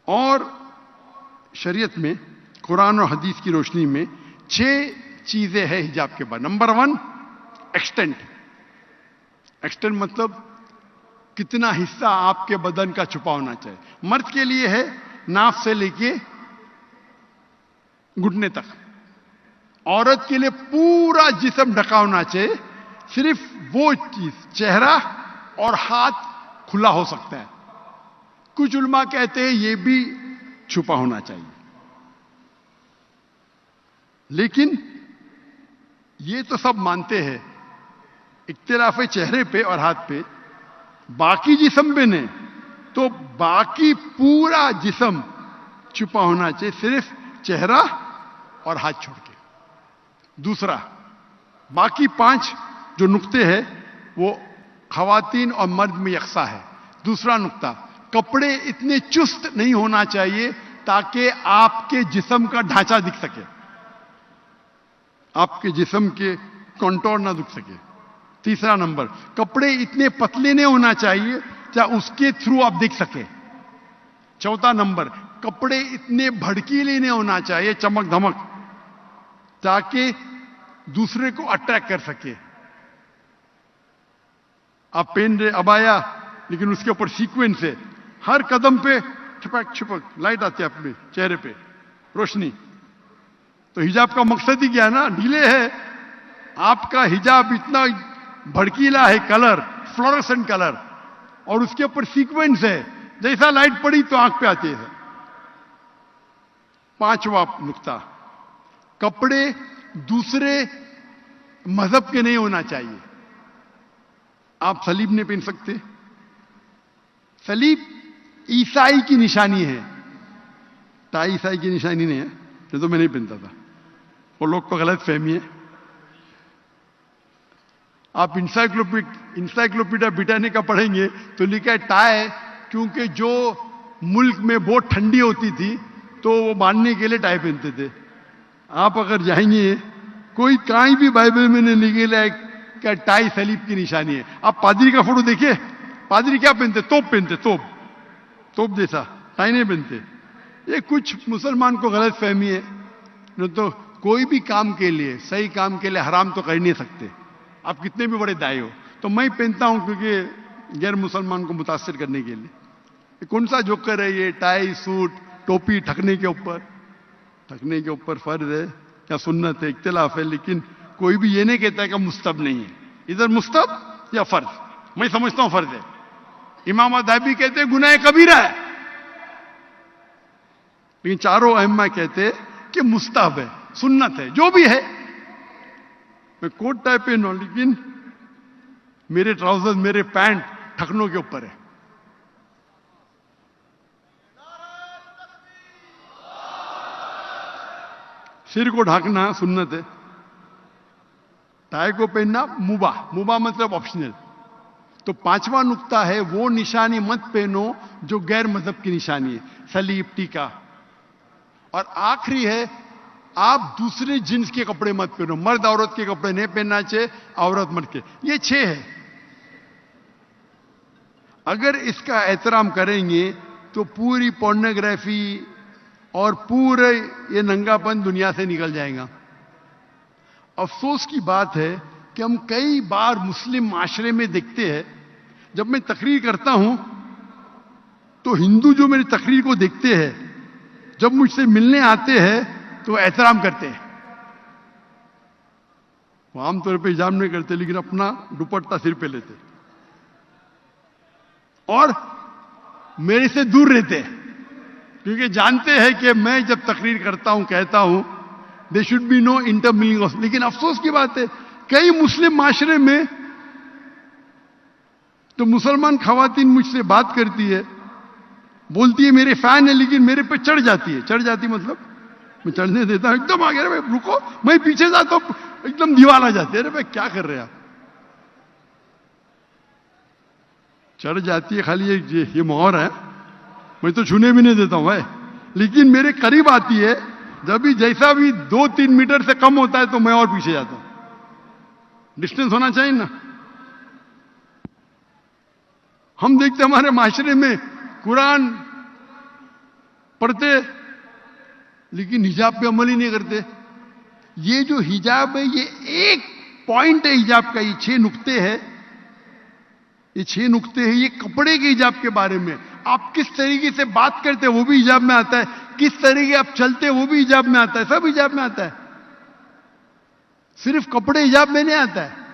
اور شریعت میں قرآن اور حدیث کی روشنی میں 6 چیزیں ہیں حجاب کے بعد. Number 1 extent. ایکسٹینٹ مطلب کتنا حصہ آپ کے بدن کا چھپا ہونا چاہیے. مرد کے لیے ہے ناف سے لے کے گھٹنے تک. عورت کے لیے پورا جسم ڈھکا ہونا چاہیے. صرف وہ چیز چہرہ اور ہاتھ کھلا ہو سکتا ہے. کچھ علماء کہتے ہیں یہ بھی چھپا ہونا چاہیے. لیکن یہ تو سب مانتے ہیں, اختلاف ہے چہرے پہ اور ہاتھ پہ. باقی جسم پہ نہیں, تو باقی پورا جسم چھپا ہونا چاہیے, صرف چہرہ اور ہاتھ چھوڑ کے. دوسرا, باقی 5 جو نقطے ہیں وہ خواتین اور مرد میں یکساں ہے. دوسرا نقطہ, کپڑے اتنے چست نہیں ہونا چاہیے تاکہ آپ کے جسم کا ڈھانچہ دکھ سکے, آپ کے جسم کے کنٹور نہ دکھ سکے. تیسرا نمبر, کپڑے اتنے پتلے نہیں ہونا چاہیے کہ اس کے تھرو آپ دیکھ سکے. چوتھا نمبر, کپڑے اتنے بھڑکیلے نہیں ہونا چاہیے, چمک دھمک, تاکہ دوسرے کو اٹریکٹ کر سکے. آپ پہن رہے ابایا لیکن اس کے اوپر سیکوینس ہے, ہر قدم پہ چھپک چھپک لائٹ آتی ہے اپنے چہرے پہ, روشنی. تو حجاب کا مقصد ہی کیا ہے نا, ڈھیلے ہے. آپ کا حجاب اتنا بھڑکیلا ہے, کلر فلورسنٹ کلر, اور اس کے اوپر سیکوینس ہے, جیسا لائٹ پڑی تو آنکھ پہ آتی ہے. 5واں نقطہ, کپڑے دوسرے مذہب کے نہیں ہونا چاہیے. آپ صلیب نہیں پہن سکتے. صلیب عیسائی کی نشانی ہے, ٹائی عیسائی کی نشانی نہیں ہے. یہ تو میں نہیں پہنتا تھا, وہ لوگ کو غلط فہمی ہے. آپ انسائکلوپیڈیا بریٹانیکا پڑھیں گے تو لکھا ہے ٹائی, کیونکہ جو ملک میں بہت ٹھنڈی ہوتی تھی تو وہ باندھنے کے لیے ٹائی پہنتے تھے. آپ اگر جائیں گے, کوئی کہیں بھی بائبل میں نہیں لکھا ہے کہ ٹائی صلیب کی نشانی ہے. آپ پادری کا فوٹو دیکھیے, پادری کیا پہنتے, توپ پہنتے, توپ جیسا, ٹائی نہیں پہنتے. یہ کچھ مسلمان کو غلط فہمی ہے. تو کوئی بھی کام کے لیے, صحیح کام کے لیے حرام تو کر نہیں سکتے, آپ کتنے بھی بڑے دائی ہو. تو میں پہنتا ہوں کیونکہ غیر مسلمان کو متاثر کرنے کے لیے. کون سا جوکر ہے یہ, ٹائی سوٹ ٹوپی ٹھکنے کے اوپر فرض ہے یا سنت ہے, اختلاف ہے. لیکن کوئی بھی یہ نہیں کہتا ہے کہ مستحب نہیں ہے. ادھر مستحب یا فرض, میں سمجھتا ہوں فرض ہے. امام ذہبی کہتے ہیں گناہ کبیرہ ہے, لیکن چاروں ائمہ کہتے کہ مستحب ہے, سنت ہے, جو بھی ہے. میں کوٹ ٹائی پہنوں لیکن میرے ٹراؤزر میرے پینٹ ٹھکنوں کے اوپر ہے. سر کو ڈھانکنا سنت ہے, ٹائی کو پہننا مباح مطلب آپشنل. تو 5واں نقطہ ہے, وہ نشانی مت پہنو جو غیر مذہب کی نشانی ہے, صلیب, ٹیکا. اور آخری ہے, آپ دوسرے جنس کے کپڑے مت پہنو, مرد عورت کے کپڑے نہیں پہننا چاہیے, عورت مرد کے. یہ 6 ہے. اگر اس کا احترام کریں گے تو پوری پورنوگرافی اور پورے یہ ننگا پن دنیا سے نکل جائے گا. افسوس کی بات ہے کہ ہم کئی بار مسلم معاشرے میں دیکھتے ہیں, جب میں تقریر کرتا ہوں تو ہندو جو میری تقریر کو دیکھتے ہیں, جب مجھ سے ملنے آتے ہیں تو احترام کرتے ہیں. وہ عام طور پہ حجاب نہیں کرتے لیکن اپنا دوپٹہ سر پہ لیتے اور میرے سے دور رہتے ہیں, کیونکہ جانتے ہیں کہ میں جب تقریر کرتا ہوں کہتا ہوں دے شوڈ بی نو انٹرمنگلنگ. لیکن افسوس کی بات ہے کئی مسلم معاشرے میں تو مسلمان خواتین مجھ سے بات کرتی ہے, بولتی ہے میرے فین ہے, لیکن میرے پہ چڑھ جاتی مطلب میں چڑھنے دیتا ہوں, ایک دم آگے بھائی رکو, میں پیچھے جاتا ہوں, ایک دم دیوال آ جاتے, ارے بھائی کیا کر رہے آپ. چڑھ جاتی ہے, خالی یہ مہر ہے, میں تو چھونے بھی نہیں دیتا ہوں بھائی. لیکن میرے قریب آتی ہے, جب بھی جیسا بھی 2-3 میٹر سے کم ہوتا ہے تو میں اور پیچھے جاتا ہوں. ڈسٹینس ہونا چاہیے نا. ہم دیکھتے ہمارے معاشرے میں قرآن پڑھتے لیکن حجاب پہ عمل ہی نہیں کرتے. یہ جو حجاب ہے یہ ایک پوائنٹ ہے حجاب کا, یہ 6 نقطے ہیں, یہ 6 نقطے ہیں. یہ کپڑے کے حجاب کے بارے میں آپ کس طریقے سے بات کرتے ہیں وہ بھی حجاب میں آتا ہے, کس طریقے آپ چلتے ہیں وہ بھی حجاب میں آتا ہے, سب حجاب میں آتا ہے. صرف کپڑے حجاب میں نہیں آتا ہے.